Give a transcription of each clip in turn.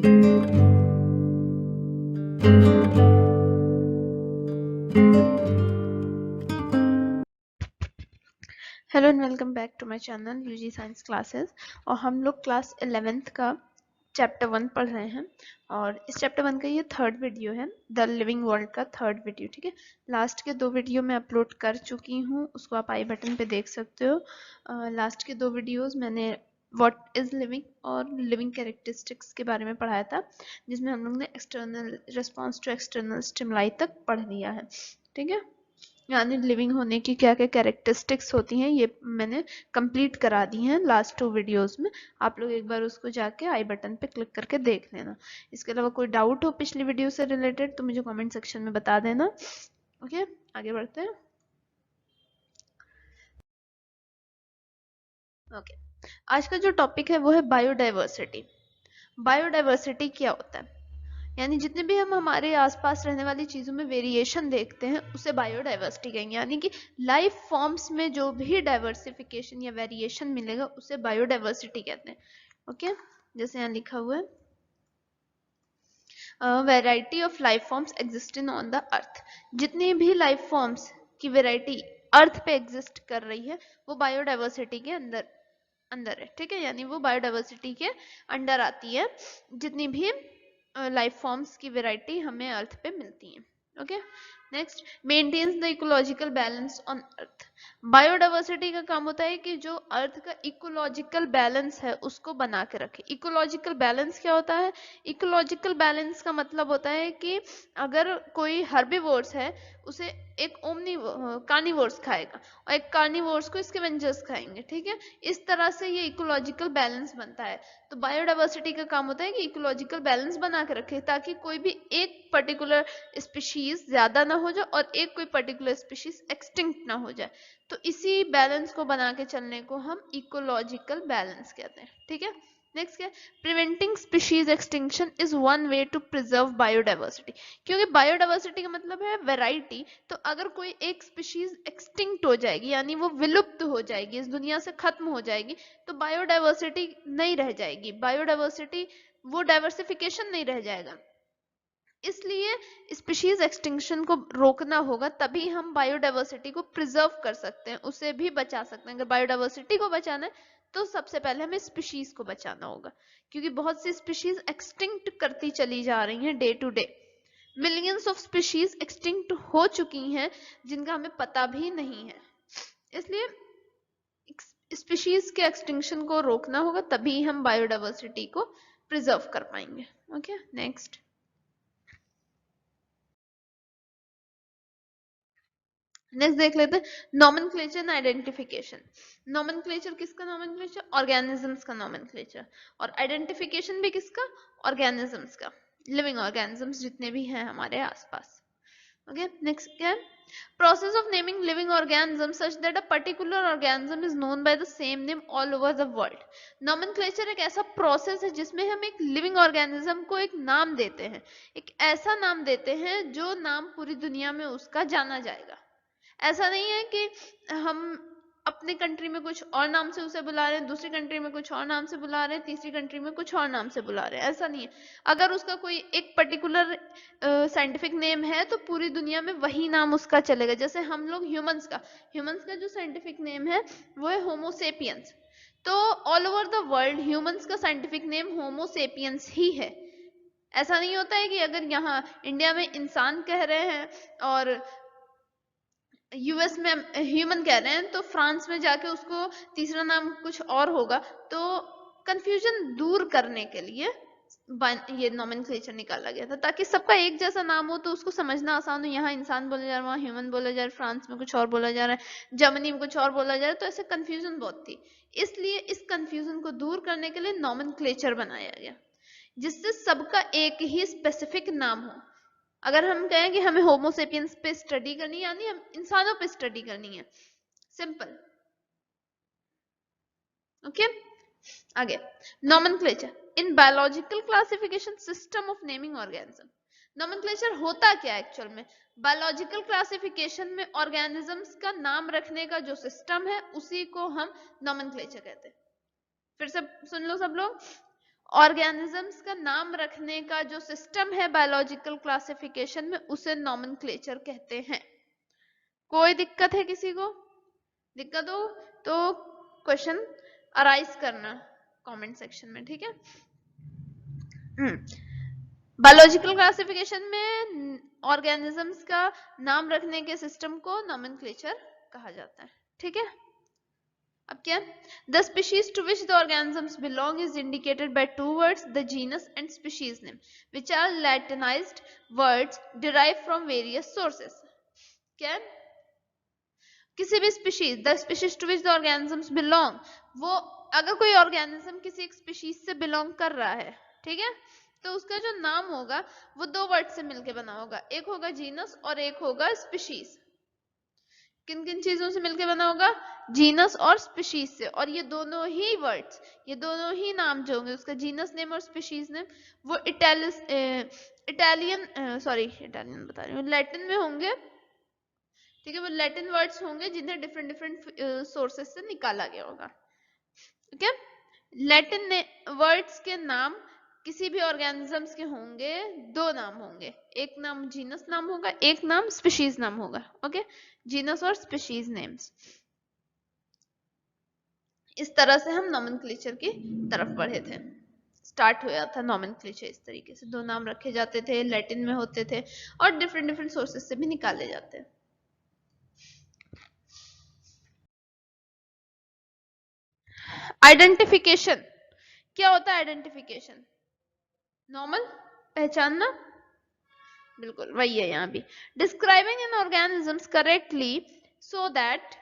Hello and welcome back to my channel UG science classes. और हम लोग class 11th का चैप्टर 1 पढ़ रहे हैं और इस चैप्टर 1 का ये थर्ड वीडियो है, द लिविंग वर्ल्ड का थर्ड वीडियो। ठीक है, लास्ट के 2 वीडियो मैं अपलोड कर चुकी हूँ, उसको आप आई बटन पे देख सकते हो। लास्ट के 2 वीडियोस मैंने व्हाट इज लिविंग और लिविंग कैरेक्टरिस्टिक्स के बारे में पढ़ाया था, जिसमें हम लोग ने external response to external stimuli तक पढ़ लिया है। ठीक है, यानी लिविंग होने की क्या क्या कैरेक्टरिस्टिक्स होती हैं ये मैंने कंप्लीट करा दी हैं लास्ट 2 वीडियोस में। आप लोग एक बार उसको जाके आई बटन पे क्लिक करके देख लेना। इसके अलावा कोई डाउट हो पिछली वीडियो से रिलेटेड तो मुझे कमेंट सेक्शन में बता देना। ओके, आगे बढ़ते हैं। ओके, आज का जो टॉपिक है वो है बायोडाइवर्सिटी। बायोडाइवर्सिटी क्या होता है, यानी जितने भी हम हमारे आसपास रहने वाली चीजों में वेरिएशन देखते हैं उसे बायोडाइवर्सिटी कहेंगे। यानी कि लाइफ फॉर्म्स में जो भी डाइवर्सिफिकेशन या वेरिएशन मिलेगा उसे बायोडाइवर्सिटी कहते हैं। ओके, जैसे यहाँ लिखा हुआ है variety of life forms existing on the earth. जितनी भी लाइफ फॉर्म्स की वैरायटी अर्थ पे एग्जिस्ट कर रही है वो बायोडाइवर्सिटी के अंदर अंदर है। ठीक है, यानी वो बायोडाइवर्सिटी के अंडर आती है, जितनी भी लाइफ फॉर्म्स की वैरायटी हमें अर्थ पे मिलती है। Okay, next, maintains the ecological balance on earth. Biodiversity का काम होता है कि जो अर्थ का इकोलॉजिकल बैलेंस है उसको बना के रखे। इकोलॉजिकल बैलेंस क्या होता है? इकोलॉजिकल बैलेंस का मतलब होता है कि अगर कोई हर्बीवोर्स है उसे एक ओमनी कार्निवोर्स खाएगा और एक कार्निवोर्स को स्कैवेंजर्स खाएंगे। ठीक है, इस तरह से ये इकोलॉजिकल बैलेंस बनता है। तो बायोडाइवर्सिटी का काम होता है कि इकोलॉजिकल बैलेंस बना के रखे ताकि कोई भी एक पर्टिकुलर स्पीशीज ज्यादा ना हो जाए और एक कोई पर्टिकुलर स्पीशीज एक्सटिंक्ट ना हो जाए। तो इसी बैलेंस को बना के चलने को हम इकोलॉजिकल बैलेंस कहते हैं। ठीक है, नेक्स्ट क्या है? Preventing species extinction is one way to preserve biodiversity. क्योंकि बायोडाइवर्सिटी का मतलब है वैरायटी, तो अगर कोई एक स्पीशीज एक्सटिंक्ट हो जाएगी यानी वो विलुप्त हो जाएगी, इस दुनिया से खत्म हो जाएगी, तो बायोडाइवर्सिटी नहीं रह जाएगी, बायोडाइवर्सिटी वो डाइवर्सिफिकेशन नहीं रह जाएगा। इसलिए स्पीशीज एक्सटिंक्शन को रोकना होगा, तभी हम बायोडाइवर्सिटी को प्रिजर्व कर सकते हैं, उसे भी बचा सकते हैं। अगर बायोडाइवर्सिटी को बचाना है तो सबसे पहले हमें स्पीशीज को बचाना होगा, क्योंकि बहुत सी स्पीशीज एक्सटिंक्ट करती चली जा रही हैं day to day. Millions of species extinct हो चुकी हैं जिनका हमें पता भी नहीं है। इसलिए स्पीशीज के एक्सटिंक्शन को रोकना होगा, तभी हम बायोडाइवर्सिटी को प्रिजर्व कर पाएंगे। ओके, नेक्स्ट देख लेते हैं नॉमेनक्लेचर एंड आइडेंटिफिकेशन। नॉमेनक्लेचर किसका? नॉमेनक्लेचर ऑर्गेनिजम्स का नॉमेनक्लेचर, और आइडेंटिफिकेशन भी किसका? ऑर्गेनिजम्स का, लिविंग ऑर्गेनिजम्स जितने भी हैं हमारे आसपास। ओके, नेक्स्ट क्या है? Process of naming living organisms such that a particular organism is known by the same name all over the world. Nomenclature एक ऐसा प्रोसेस है जिसमें हम एक लिविंग ऑर्गेनिज्म को एक नाम देते हैं, एक ऐसा नाम देते हैं जो नाम पूरी दुनिया में उसका जाना जाएगा। ऐसा नहीं है कि हम अपने कंट्री में कुछ और नाम से उसे बुला रहे हैं, दूसरी कंट्री में कुछ और नाम से बुला रहे हैं, तीसरी कंट्री में कुछ और नाम से बुला रहे हैं, ऐसा नहीं है। अगर उसका कोई एक पर्टिकुलर साइंटिफिक नेम है तो पूरी दुनिया में वही नाम उसका चलेगा। जैसे हम लोग ह्यूमंस का जो साइंटिफिक नेम है वो है होमोसेपियंस, तो all over the world humans का साइंटिफिक नेम होमोसेपियंस ही है। ऐसा नहीं होता है कि अगर यहाँ इंडिया में इंसान कह रहे हैं और यूएस में ह्यूमन कह रहे हैं तो फ्रांस में जाके उसको तीसरा नाम कुछ और होगा। तो कंफ्यूजन दूर करने के लिए ये नॉमेनक्लेचर निकाला गया था, ताकि सबका एक जैसा नाम हो तो उसको समझना आसान हो। यहाँ इंसान बोला जा रहा है, वहाँ ह्यूमन बोला जा रहा है, फ्रांस में कुछ और बोला जा रहा है, जर्मनी में कुछ और बोला जा रहा है, तो ऐसे कंफ्यूजन बहुत थी। इसलिए इस कंफ्यूजन को दूर करने के लिए नॉमेनक्लेचर बनाया गया, जिससे सबका एक ही स्पेसिफिक नाम हो। अगर हम कहें कि हमें होमोसेपियंस पे स्टडी करनी है यानी हम इंसानों पे स्टडी करनी है, सिंपल। ओके, आगे nomenclature in biological classification system of naming organism. Nomenclature होता क्या है एक्चुअल में? बायोलॉजिकल क्लासिफिकेशन में ऑर्गेनिजम्स का नाम रखने का जो सिस्टम है उसी को हम नॉमेनक्लेचर कहते हैं। फिर से सुन लो सब लोग, ऑर्गेनिजम्स का नाम रखने का जो सिस्टम है बायोलॉजिकल क्लासिफिकेशन में, उसे नॉमेनक्लेचर कहते हैं। कोई दिक्कत है किसी को? दिक्कत हो तो क्वेश्चन अराइज करना कमेंट सेक्शन में, ठीक है। बायोलॉजिकल क्लासिफिकेशन में ऑर्गेनिजम्स का नाम रखने के सिस्टम को नॉमेनक्लेचर कहा जाता है, ठीक है। अब क्या, the species to which the organisms belong is indicated by two words, the genus and species name, which are latinized words derive from various sources. क्या, किसी भी species, the species to which the organisms belong, वो अगर कोई organism किसी एक species से belong कर रहा है, ठीक है, तो उसका जो नाम होगा वो दो वर्ड से मिलके बना होगा, एक होगा जीनस और एक होगा स्पीशीज। किन किन चीजों से मिलके बना होगा? जीनस और स्पीशीज से। और ये दोनों ही वर्ड्स, ये दोनों ही नाम जो होंगे, उसका जीनस नेम और स्पीशीज नेम, वो इटालियन बता रही हूँ, लैटिन में होंगे, ठीक है। वो लैटिन वर्ड्स होंगे जिन्हें डिफरेंट डिफरेंट सोर्सेस से निकाला गया होगा, ठीक है। लैटिन वर्ड्स के नाम किसी भी ऑर्गेनिजम्स के होंगे, दो नाम होंगे, एक नाम जीनस नाम होगा, एक नाम स्पीशीज नाम होगा, ओके। जीनस और स्पीशीज नेम्स। इस तरह से हम नॉमेनक्लेचर की तरफ बढ़े थे। स्टार्ट हुआ था नॉमेनक्लेचर इस तरीके से, दो नाम रखे जाते थे, लैटिन में होते थे और डिफरेंट डिफरेंट सोर्सेस से भी निकाले जाते हैं। आइडेंटिफिकेशन, क्या होता है आइडेंटिफिकेशन? नॉर्मल पहचानना, बिल्कुल वही है यहाँ भी। Describing N organisms correctly so that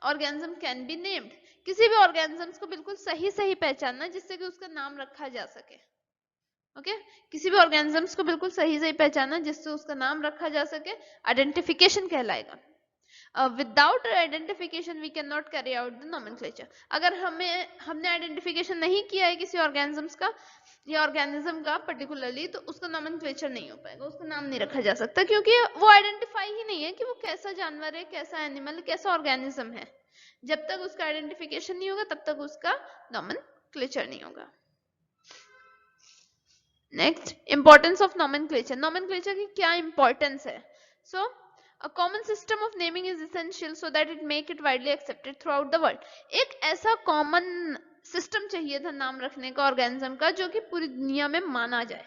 organism can be named, किसी भी ऑर्गेनिजम्स को बिल्कुल सही सही पहचानना जिससे कि उसका नाम रखा जा सके, ओके। किसी भी ऑर्गेनिजम्स को बिल्कुल सही सही पहचानना जिससे उसका नाम रखा जा सके, आइडेंटिफिकेशन कहलाएगा। Without identification we can not carry out the nomenclature. अगर हमने आइडेंटिफिकेशन नहीं किया है किसी ऑर्गेनिजम्स का या ऑर्गेनिज्म का पर्टिकुलरली, तो उसका नॉमेनक्लेचर नहीं हो पाएगा, उसका नाम नहीं रखा जा सकता, क्योंकि वो आइडेंटिफाई ही नहीं है कि वो कैसा जानवर है, कैसा एनिमल, कैसा ऑर्गेनिज्म है। जब तक उसका आइडेंटिफिकेशन नहीं होगा तब तक उसका नॉमेनक्लेचर नहीं होगा। Next, importance of nomenclature. Nomenclature की क्या इंपॉर्टेंस है? सो a common system of naming is essential so that it make it widely accepted throughout the world। एक ऐसा कॉमन सिस्टम चाहिए था नाम रखने का ऑर्गेनिज्म का जो कि पूरी दुनिया में माना जाए।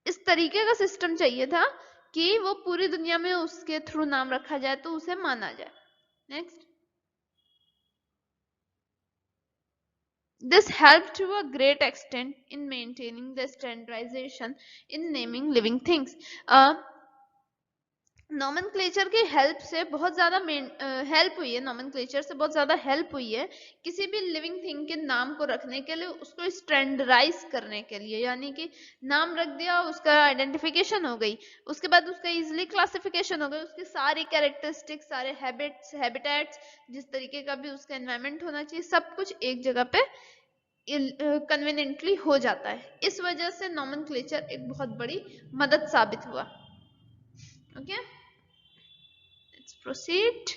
इस तरीके का सिस्टम चाहिए था कि वो पूरी दुनिया में उसके थ्रू नाम रखा जाए तो उसे माना जाए। Next, this helped to a great extent in maintaining the standardization in naming living things। Nomenclature की हेल्प से बहुत ज्यादा हेल्प हुई है, नॉमेनक्लेचर से बहुत ज्यादा हेल्प हुई है किसी भी लिविंग थिंग के नाम को रखने के लिए, उसको स्टैंडर्डाइज करने के लिए। यानी कि नाम रख दिया, उसका आइडेंटिफिकेशन हो गई, उसके बाद उसका इजीली क्लासिफिकेशन हो गई, उसकी सारी कैरेक्टरिस्टिक्स, सारे हैबिट्स, हैबिटेट्स, जिस तरीके का भी उसका एनवायरमेंट होना चाहिए, सब कुछ एक जगह पे कन्वीनियंटली हो जाता है। इस वजह से नॉमेनक्लेचर एक बहुत बड़ी मदद साबित हुआ, okay. Let's proceed।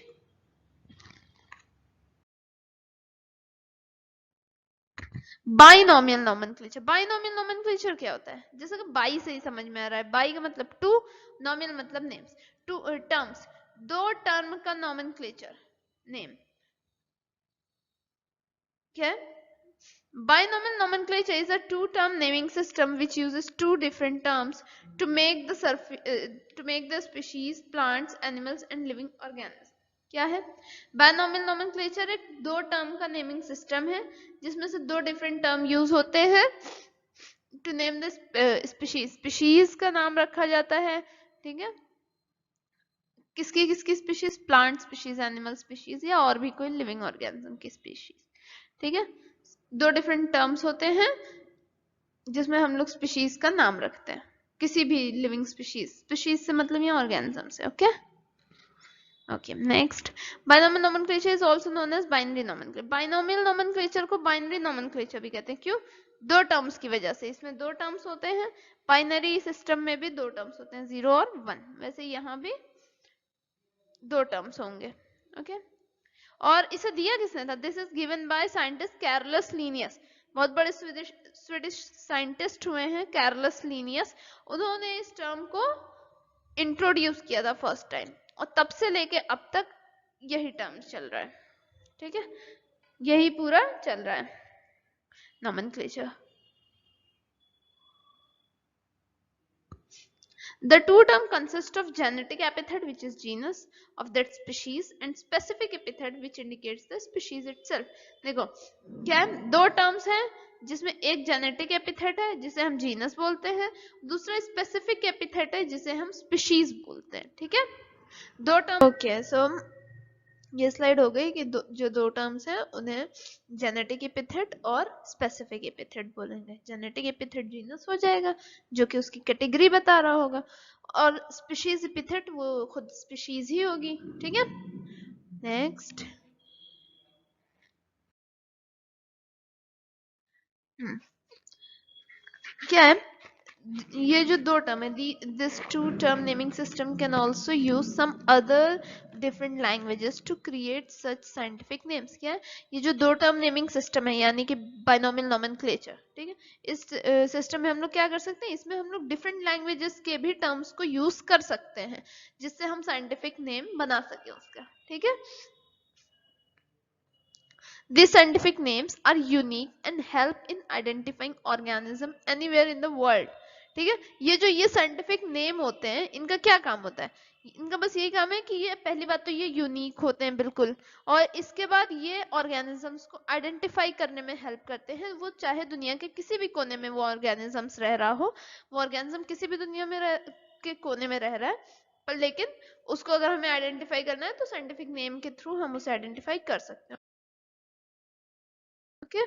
Binomial nomenclature. Binomial nomenclature क्या होता है? जैसे कि बाई से ही समझ में आ रहा है, बाई का मतलब टू, नोमियल मतलब नेम्स, टू टर्म्स, दो टर्म का नोमेनक्लेचर नेम क्या है? Binomial nomenclature is a two-term naming system which uses two different terms to make the species, plants, animals, and living organisms। क्या है? Binomial nomenclature एक दो टर्म का नेमिंग सिस्टम है जिसमें से दो डिफरेंट टर्म यूज होते हैं to name the species. Species का नाम रखा जाता है, ठीक है। किसकी species? Plant species, animal species, या और भी कोई लिविंग ऑर्गेनिज्म की स्पीशीज, ठीक है। दो डिफरेंट टर्म्स होते हैं जिसमें हम लोग स्पीशीज का नाम रखते हैं, किसी भी लिविंग स्पीशीज। स्पीशीज से मतलब यहाँ ऑर्गेनिज्म से, okay okay. Next, binomial nomenclature is also known as binary nomenclature. Binomial nomenclature को बाइनरी नोमेनक्लेचर भी कहते हैं। क्यों? दो टर्म्स की वजह से। इसमें दो टर्म्स होते हैं, बाइनरी सिस्टम में भी दो टर्म्स होते हैं, 0 और 1। वैसे यहाँ भी दो टर्म्स होंगे, ओके। और इसे दिया किसने था? This is given by scientist Carolus Linnaeus. बहुत बड़े स्वीडिश साइंटिस्ट हुए हैं कैरलस लीनियस, उन्होंने इस टर्म को इंट्रोड्यूस किया था फर्स्ट टाइम, और तब से लेके अब तक यही टर्म चल रहा है, ठीक है, यही पूरा चल रहा है nomenclature. The two term consist of genetic epithet which is genus of that species and specific epithet which indicates the species itself। देखो क्या दो टर्म्स हैं जिसमें एक जेनेटिक एपिथेट है जिसे हम जीनस बोलते हैं, दूसरा स्पेसिफिक एपिथेट है जिसे हम स्पीशीज बोलते हैं, ठीक है, दो टर्म। ओके सो ये स्लाइड हो गई कि जो दो टर्म्स हैं उन्हें जेनेटिक एपिथेट और स्पेसिफिक एपिथेट बोलेंगे। जेनेटिक एपिथेट जीनस हो जाएगा जो कि उसकी कैटेगरी बता रहा होगा, और स्पीशीज एपिथेट वो खुद स्पीशीज ही होगी, ठीक है। नेक्स्ट क्या है, ये जो दो टर्म है, this two term naming system can also use some other different languages to create such scientific names. क्या है, ये जो दो टर्म नेमिंग सिस्टम है यानी कि बाइनोमियल नोमेनक्लेचर, ठीक है, इस सिस्टम में हम लोग क्या कर सकते हैं, इसमें हम लोग डिफरेंट लैंग्वेजेस के भी टर्म्स को यूज कर सकते हैं जिससे हम साइंटिफिक नेम बना सके उसका, ठीक है। These scientific names are unique and help in identifying organism anywhere in the world। ठीक है, ये साइंटिफिक नेम होते हैं इनका क्या काम होता है, इनका बस यही काम है कि ये पहली बात तो ये यूनिक होते हैं बिल्कुल, और इसके बाद ये ऑर्गेनिजम्स को आइडेंटिफाई करने में हेल्प करते हैं, वो चाहे दुनिया के किसी भी कोने में वो ऑर्गेनिजम्स रह रहा हो, वो ऑर्गेनिज्म किसी भी दुनिया में के कोने में रह रहा है, पर लेकिन उसको अगर हमें आइडेंटिफाई करना है तो साइंटिफिक नेम के थ्रू हम उसे आइडेंटिफाई कर सकते हैं। ओके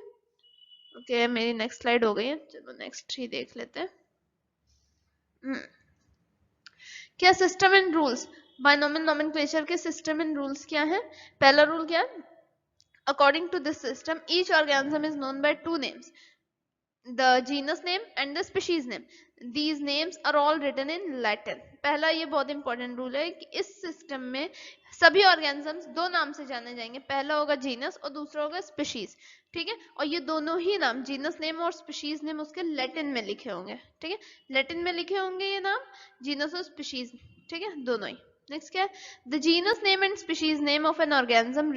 ओके मेरी नेक्स्ट स्लाइड हो गई है, चलो नेक्स्ट ही देख लेते हैं। क्या system and rules, binomial nomenclature के सिस्टम एंड रूल्स क्या है। पहला रूल क्या है, according to this system each organism is known by two names, the genus name and the species name, these names are all written in Latin। पहला ये बहुत important rule है कि इस सिस्टम में सभी ऑर्गेनिजम्स दो नाम से जाने जाएंगे, पहला होगा जीनस और दूसरा होगा स्पीशीज, ठीक है, और ये दोनों ही नाम जीनस नेम और स्पीशीज नेम उसके लैटिन में लिखे होंगे, ठीक है, लैटिन में लिखे होंगे ये नाम जीनस और स्पीशीज, ठीक है, दोनों ही। नेक्स्ट क्या है, the genus name and species name of an organism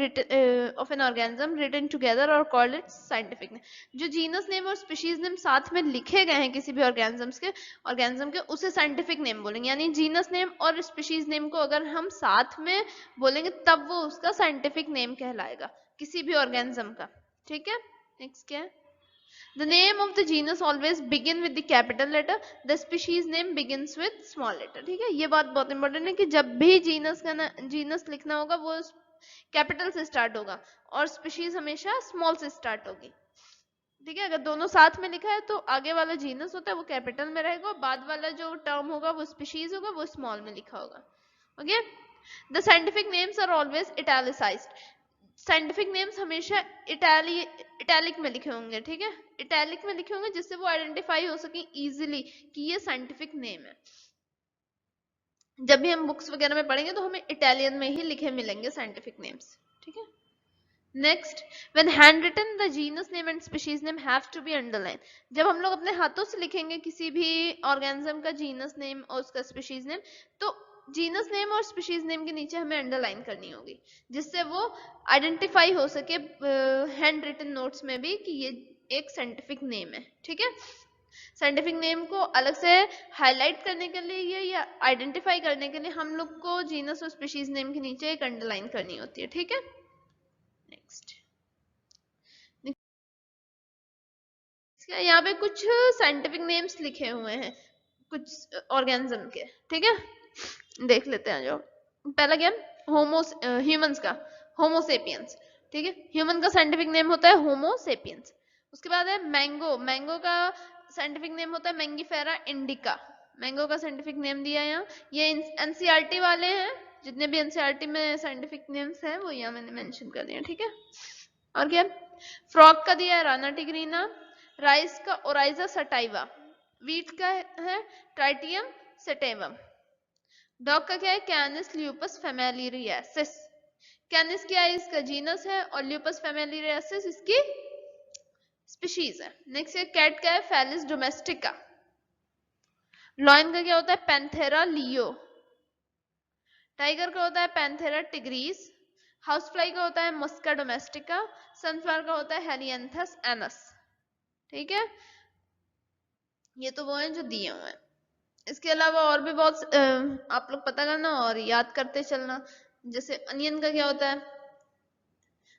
written together और कॉल्ड इट्स साइंटिफिक नेम। जो जीनस नेम और स्पीशीज नेम साथ में लिखे गए हैं किसी भी ऑर्गेनिज्म के उसे साइंटिफिक नेम बोलेंगे, यानी जीनस नेम और स्पीशीज नेम को अगर हम साथ में बोलेंगे तब वो उसका साइंटिफिक नेम कहलाएगा किसी भी ऑर्गेनिज्म का, ठीक है। नेक्स्ट क्या है, the name of the genus always begin with the capital letter, the species name begins with small letter। ठीक है, ये बात बहुत इंपॉर्टेंट है कि जब भी जीनस लिखना होगा वो कैपिटल से स्टार्ट होगा और स्पीशीज हमेशा स्मॉल से स्टार्ट होगी, ठीक है। अगर दोनों साथ में लिखा है तो आगे वाला जीनस होता है वो कैपिटल में रहेगा, बाद वाला जो टर्म होगा वो स्पीशीज होगा, वो स्मॉल में लिखा होगा। Okay, the scientific names are always italicized, scientific names हमेशा इटैलिक में लिखे होंगे, ठीक है, इटैलिक में लिखे होंगे जिससे वो आइडेंटिफाई हो सके इजीली कि ये साइंटिफिक नेम है। जब भी हम बुक्स वगैरह में पढ़ेंगे तो हमें इटालियन में ही लिखे मिलेंगे साइंटिफिक नेम्स, ठीक है। Next, when hand written the genus name and species name have to be underline. जब हम लोग अपने हाथों से लिखेंगे किसी भी ऑर्गेनिज्म का जीनस नेम और उसका स्पीशीज नेम, तो जीनस नेम और स्पीशीज नेम के नीचे हमें अंडरलाइन करनी होगी जिससे वो आइडेंटिफाई हो सके हैंड रिटन नोट्स में भी कि ये एक साइंटिफिक नेम है, ठीक है। साइंटिफिक नेम को अलग से हाईलाइट करने के लिए या आइडेंटिफाई करने के लिए हम लोग को जीनस और स्पीशीज नेम के नीचे एक अंडरलाइन करनी होती है, ठीक है। नेक्स्ट, यहाँ पे कुछ साइंटिफिक नेम्स लिखे हुए हैं कुछ ऑर्गेनिज्म के, ठीक है, देख लेते हैं। जो पहला क्या, होमो ह्यूमंस का होमोसेपियंस, ठीक है, ह्यूमन का साइंटिफिक नेम होता है होमोसेपियंस। उसके बाद है मैंगो, मैंगो का साइंटिफिक नेम होता है मैंगीफेरा इंडिका, मैंगो का साइंटिफिक नेम दिया है यहाँ। ये एनसीईआरटी वाले हैं, जितने भी एनसीईआरटी में साइंटिफिक नेम्स हैं वो यहाँ मैंने मेंशन कर दिया, ठीक है। और क्या, फ्रॉग का दिया है राना टिग्रीना, राइस का ओराइजा सटाइवा, वीट का है ट्राइटियम सेटेवम, डॉग का क्या है कैनिस ल्यूपस फेमेलियरियसिस। कैनिस क्या है, इसका जीनस है, और ल्यूपस फेमेलियरियसिस इसकी स्पीशीज है। नेक्स्ट है कैट का है फेलिस डोमेस्टिका। लॉयन का क्या होता है? Panthera leo. टाइगर का होता है पैंथेरा टिग्रीस। हाउस फ्लाई का होता है मस्का डोमेस्टिका। सनफ्लावर का होता है हेलियंथस एनस। ठीक है, ये तो वो हैं जो दिए हुए हैं। इसके अलावा और भी बहुत आप लोग पता करना और याद करते चलना। जैसे अनियन का क्या होता है?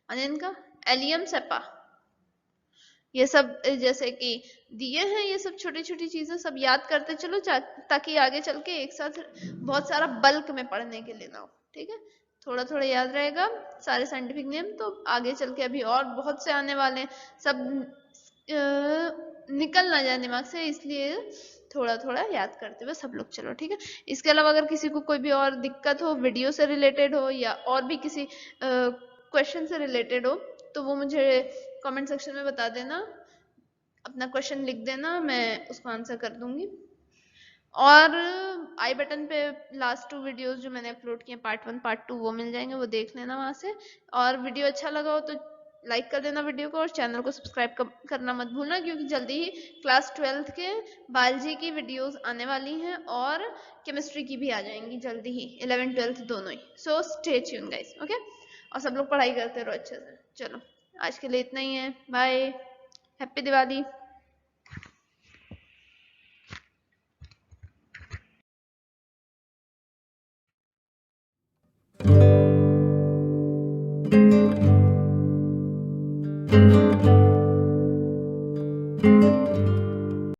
अनियन का एलियम सेपा। ये सब जैसे कि दिए हैं, ये सब छोटी छोटी चीजें सब याद करते चलो ताकि आगे चल के एक साथ बहुत सारा बल्क में पढ़ने के लिए ना हो। ठीक है, थोड़ा थोड़ा याद रहेगा सारे साइंटिफिक नेम, तो आगे चल के अभी और बहुत से आने वाले हैं, सब निकल ना जाए दिमाग से, इसलिए थोड़ा थोड़ा याद करते हुए सब लोग चलो। ठीक है, इसके अलावा अगर किसी को कोई भी और दिक्कत हो, वीडियो से रिलेटेड हो या और भी किसी क्वेश्चन से रिलेटेड हो, तो वो मुझे कमेंट सेक्शन में बता देना, अपना क्वेश्चन लिख देना, मैं उसको आंसर कर दूंगी। और आई बटन पे लास्ट 2 वीडियोस जो मैंने अपलोड किए पार्ट 1 पार्ट 2 वो मिल जाएंगे, वो देख लेना वहां से। और वीडियो अच्छा लगा हो तो लाइक कर देना वीडियो को, और चैनल को सब्सक्राइब करना मत भूलना, क्योंकि जल्दी ही क्लास 12th के बायोलॉजी की वीडियोस आने वाली हैं और केमिस्ट्री की भी आ जाएंगी जल्दी ही, 11 12 दोनों ही। So stay tune guys, okay. और सब लोग पढ़ाई करते रहो अच्छे से। चलो आज के लिए इतना ही है, बाय, हैप्पी दिवाली।